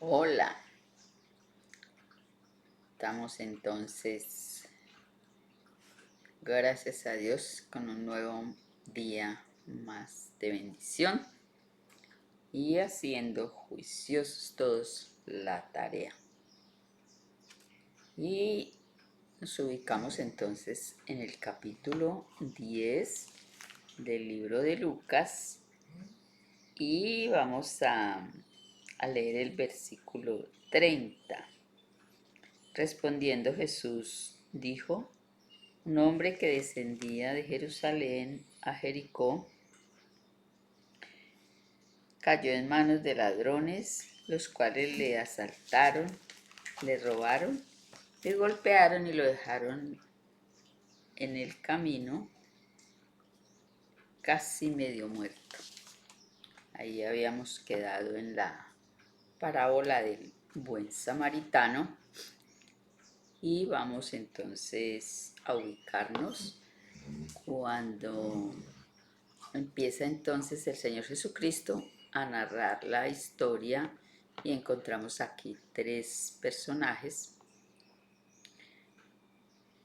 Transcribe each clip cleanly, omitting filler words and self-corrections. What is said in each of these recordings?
Hola, estamos entonces, gracias a Dios, con un nuevo día más de bendición y haciendo juiciosos todos la tarea. Y nos ubicamos entonces en el capítulo 10 del libro de Lucas y vamos a leer el versículo 30. Respondiendo Jesús dijo: un hombre que descendía de Jerusalén a Jericó cayó en manos de ladrones, los cuales le asaltaron, le robaron, le golpearon y lo dejaron en el camino casi medio muerto. Ahí habíamos quedado en la parábola del buen samaritano y vamos entonces a ubicarnos cuando empieza entonces el Señor Jesucristo a narrar la historia y encontramos aquí tres personajes.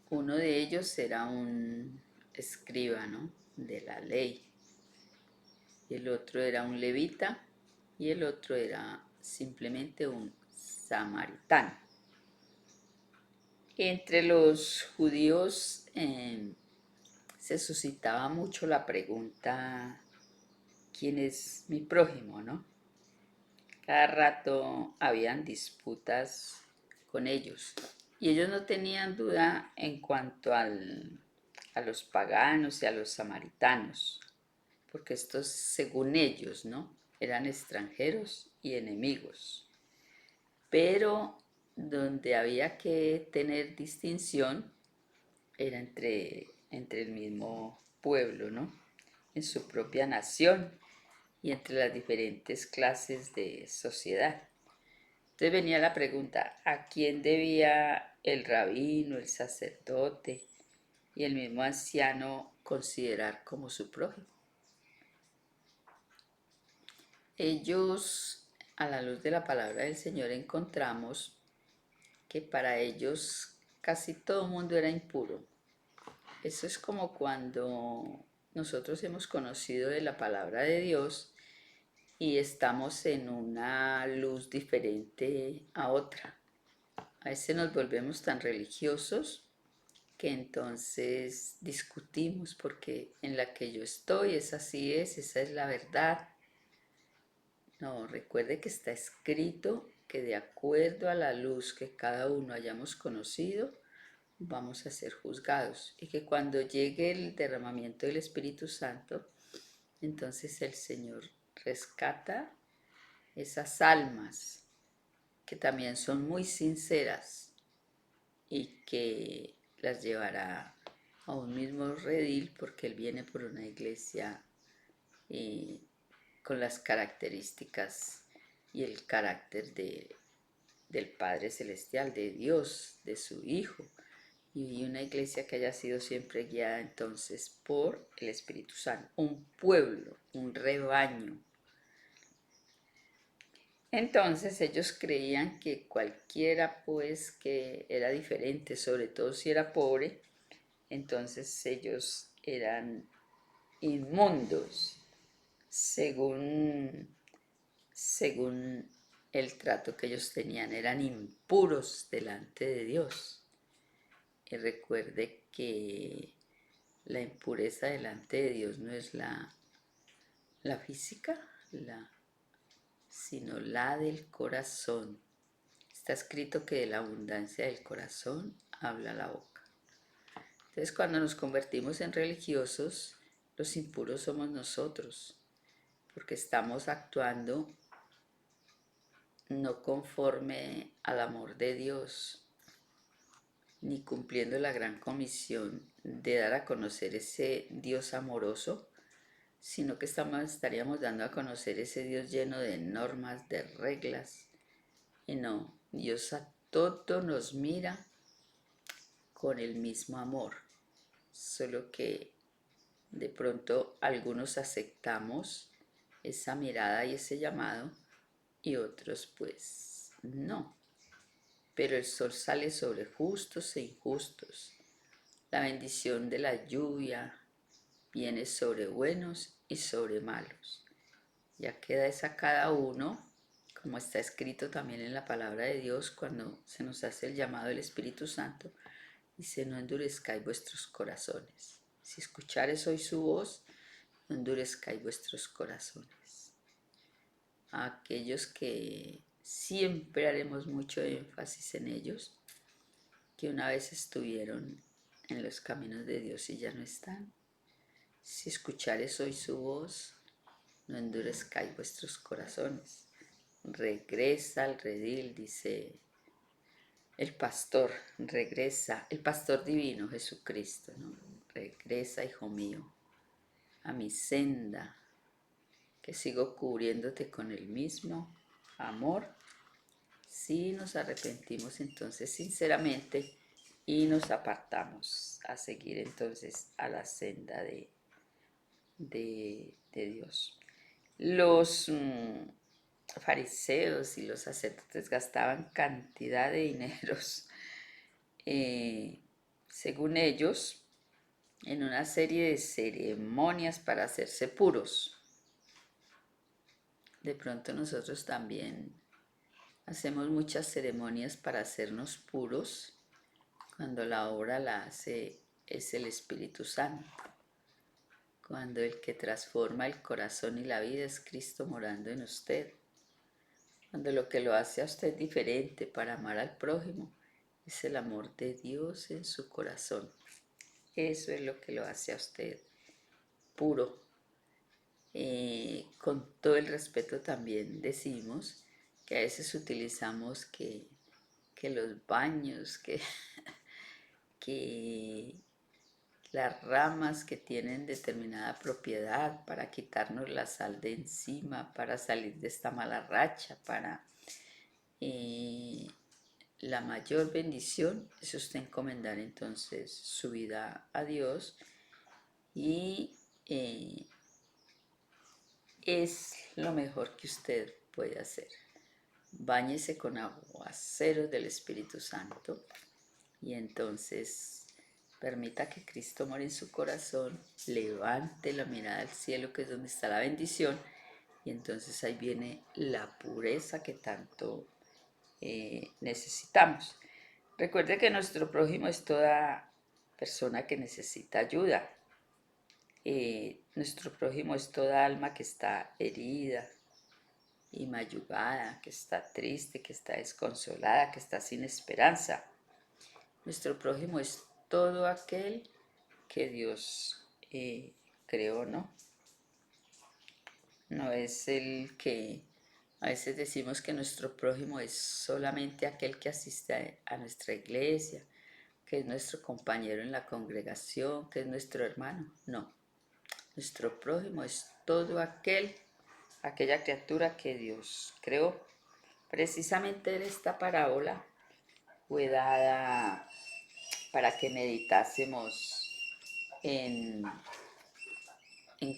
Uno de ellos era un escribano de la ley, el otro era un levita y el otro era simplemente un samaritano. Entre los judíos se suscitaba mucho la pregunta: ¿quién es mi prójimo, no? Cada rato habían disputas con ellos y ellos no tenían duda en cuanto a los paganos y a los samaritanos, porque estos, según ellos, ¿no? Eran extranjeros y enemigos. Pero donde había que tener distinción era entre el mismo pueblo, ¿no? En su propia nación y entre las diferentes clases de sociedad. Entonces venía la pregunta: ¿a quién debía el rabino, el sacerdote y el mismo anciano considerar como su prójimo? Ellos, a la luz de la palabra del Señor, encontramos que para ellos casi todo el mundo era impuro. Eso es como cuando nosotros hemos conocido de la palabra de Dios y estamos en una luz diferente a otra. A veces nos volvemos tan religiosos que entonces discutimos porque en la que yo estoy es así, esa es la verdad. No, recuerde que está escrito que de acuerdo a la luz que cada uno hayamos conocido, vamos a ser juzgados y que cuando llegue el derramamiento del Espíritu Santo, entonces el Señor rescata esas almas que también son muy sinceras y que las llevará a un mismo redil porque Él viene por una iglesia con las características y el carácter del Padre Celestial, de Dios, de su Hijo, y una iglesia que haya sido siempre guiada entonces por el Espíritu Santo, un pueblo, un rebaño. Entonces ellos creían que cualquiera pues que era diferente, sobre todo si era pobre, entonces ellos eran inmundos según, según el trato que ellos tenían, eran impuros delante de Dios. Y recuerde que la impureza delante de Dios no es la física, sino la del corazón. Está escrito que de la abundancia del corazón habla la boca. Entonces, cuando nos convertimos en religiosos, los impuros somos nosotros, porque estamos actuando no conforme al amor de Dios, ni cumpliendo la gran comisión de dar a conocer ese Dios amoroso, sino que estaríamos dando a conocer ese Dios lleno de normas, de reglas. Y no, Dios a todo nos mira con el mismo amor, solo que de pronto algunos aceptamos esa mirada y ese llamado y otros pues No, pero el sol sale sobre justos e injustos. La bendición de la lluvia viene sobre buenos y sobre malos. Ya queda es a cada uno, como está escrito también en la palabra de Dios, cuando se nos hace el llamado del Espíritu Santo, dice: no endurezcáis vuestros corazones. Si escuchares hoy su voz, no endurezcáis vuestros corazones. A aquellos que siempre haremos mucho énfasis en ellos, que una vez estuvieron en los caminos de Dios y ya no están. Si escuchares hoy su voz, no endurezcáis vuestros corazones. Regresa al redil, dice el pastor, regresa, el pastor divino Jesucristo, ¿no? Regresa, hijo mío, a mi senda, que sigo cubriéndote con el mismo amor. Si nos arrepentimos entonces sinceramente y nos apartamos a seguir entonces a la senda de Dios. Los fariseos y los sacerdotes gastaban cantidad de dineros, según ellos, en una serie de ceremonias para hacerse puros. De pronto nosotros también hacemos muchas ceremonias para hacernos puros, cuando la obra la hace es el Espíritu Santo, cuando el que transforma el corazón y la vida es Cristo morando en usted, cuando lo que lo hace a usted diferente para amar al prójimo es el amor de Dios en su corazón. Eso es lo que lo hace a usted puro. Con todo el respeto también decimos que a veces utilizamos que los baños, que las ramas que tienen determinada propiedad para quitarnos la sal de encima, para salir de esta mala racha, para la mayor bendición es usted encomendar entonces su vida a Dios, y es lo mejor que usted puede hacer. Báñese con aguaceros del Espíritu Santo y entonces permita que Cristo more en su corazón, levante la mirada al cielo, que es donde está la bendición, y entonces ahí viene la pureza que tanto necesitamos. Recuerde que nuestro prójimo es toda persona que necesita ayuda. Nuestro prójimo es toda alma que está herida y mayugada, que está triste, que está desconsolada, que está sin esperanza. Nuestro prójimo es todo aquel que Dios creó, ¿no? No es el que a veces decimos que nuestro prójimo es solamente aquel que asiste a nuestra iglesia, que es nuestro compañero en la congregación, que es nuestro hermano. No, nuestro prójimo es todo aquella criatura que Dios creó. Precisamente esta parábola fue dada para que meditásemos en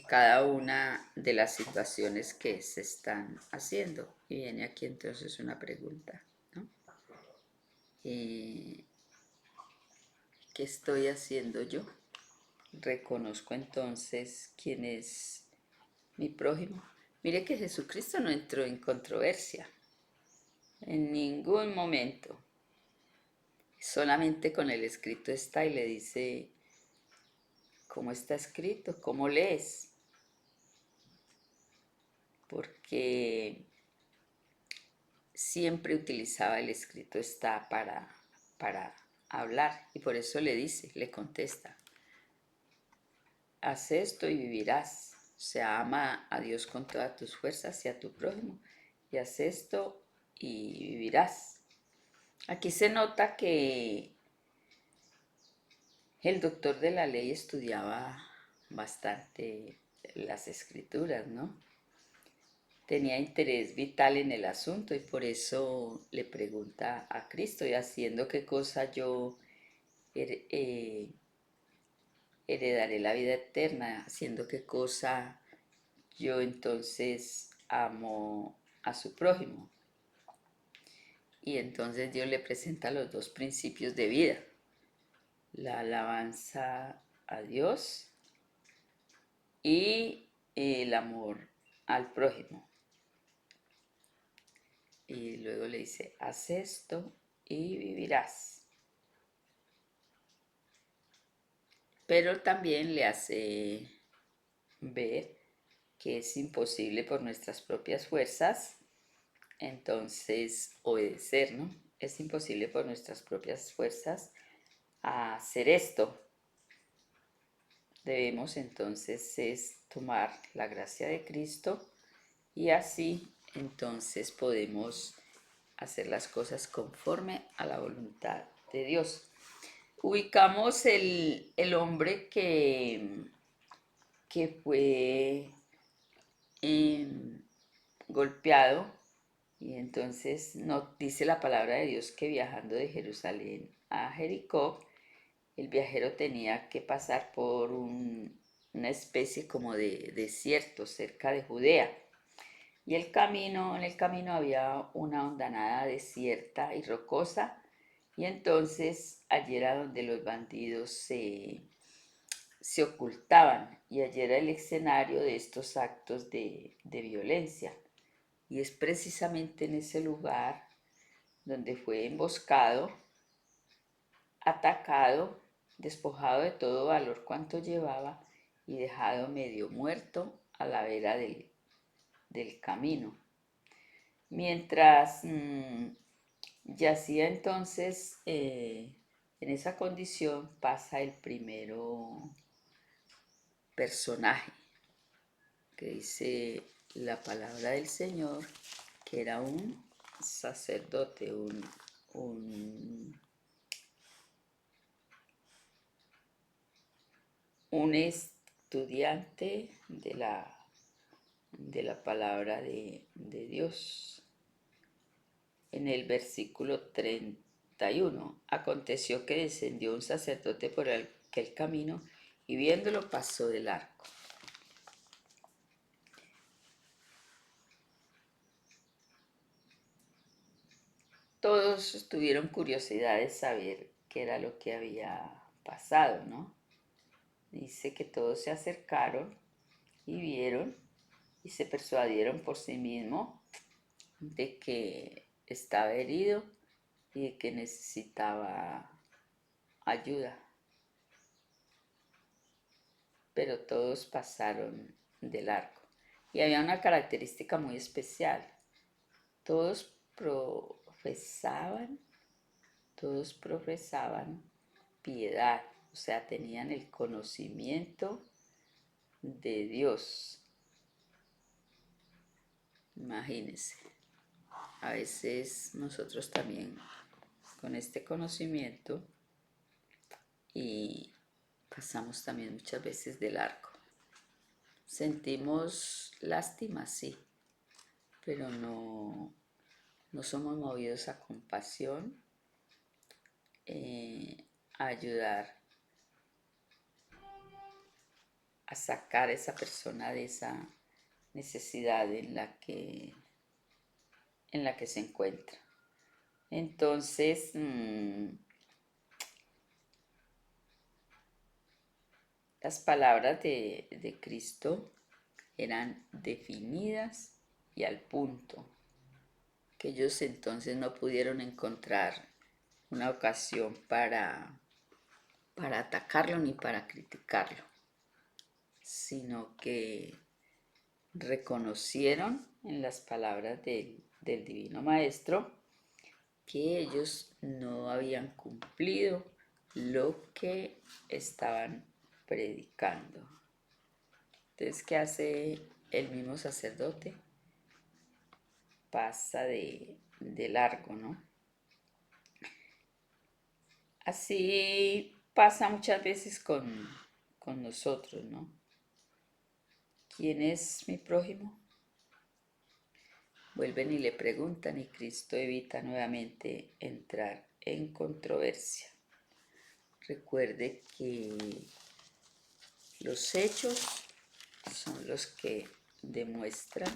cada una de las situaciones que se están haciendo. Y viene aquí entonces una pregunta, ¿no? ¿Qué estoy haciendo yo? Reconozco entonces quién es mi prójimo. Mire que Jesucristo no entró en controversia en ningún momento. Solamente con el escrito está y le dice: ¿cómo está escrito? ¿Cómo lees? Porque siempre utilizaba el escrito está para hablar, y por eso le dice, le contesta: haz esto y vivirás. O sea, ama a Dios con todas tus fuerzas y a tu prójimo, y haz esto y vivirás. Aquí se nota que el doctor de la ley estudiaba bastante las escrituras, ¿no? Tenía interés vital en el asunto y por eso le pregunta a Cristo: ¿y haciendo qué cosa yo heredaré la vida eterna? ¿Haciendo qué cosa yo entonces amo a su prójimo? Y entonces Dios le presenta los dos principios de vida, la alabanza a Dios y el amor al prójimo. Y luego le dice, haz esto y vivirás. Pero también le hace ver que es imposible por nuestras propias fuerzas, entonces obedecer, ¿no? Es imposible por nuestras propias fuerzas hacer esto. Debemos entonces es tomar la gracia de Cristo y así entonces podemos hacer las cosas conforme a la voluntad de Dios. Ubicamos el hombre que fue golpeado y entonces nos dice la palabra de Dios que viajando de Jerusalén a Jericó, el viajero tenía que pasar por una especie como de desierto cerca de Judea. Y en el camino había una hondanada desierta y rocosa, y entonces allí era donde los bandidos se ocultaban, y allí era el escenario de estos actos de violencia. Y es precisamente en ese lugar donde fue emboscado, atacado, despojado de todo valor cuanto llevaba y dejado medio muerto a la vera del camino. Mientras yacía entonces en esa condición, pasa el primero personaje que dice la palabra del Señor, que era un sacerdote, un estudiante de la palabra de Dios. En el versículo 31, aconteció que descendió un sacerdote por aquel camino y viéndolo pasó del arco. Todos tuvieron curiosidad de saber qué era lo que había pasado, ¿no? Dice que todos se acercaron y vieron y se persuadieron por sí mismos de que estaba herido y de que necesitaba ayuda. Pero todos pasaron de largo. Y había una característica muy especial. Todos profesaban, todos profesaban piedad, o sea, tenían el conocimiento de Dios. Imagínense, a veces nosotros también con este conocimiento y pasamos también muchas veces de largo. Sentimos lástima, sí, pero no somos movidos a compasión, a ayudar a sacar a esa persona de esa necesidad en la que se encuentra. Entonces, las palabras de Cristo eran definidas y al punto, que ellos entonces no pudieron encontrar una ocasión para atacarlo ni para criticarlo, sino que reconocieron en las palabras del Divino Maestro que ellos no habían cumplido lo que estaban predicando. Entonces, ¿qué hace el mismo sacerdote? Pasa de largo, ¿no? Así pasa muchas veces con nosotros, ¿no? ¿Quién es mi prójimo? Vuelven y le preguntan y Cristo evita nuevamente entrar en controversia. Recuerde que los hechos son los que demuestran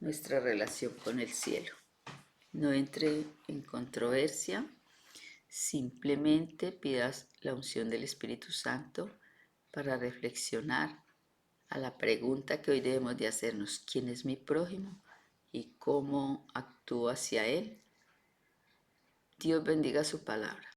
nuestra relación con el cielo. No entre en controversia, simplemente pidas la unción del Espíritu Santo para reflexionar a la pregunta que hoy debemos de hacernos: ¿quién es mi prójimo y cómo actúo hacia él? Dios bendiga su palabra.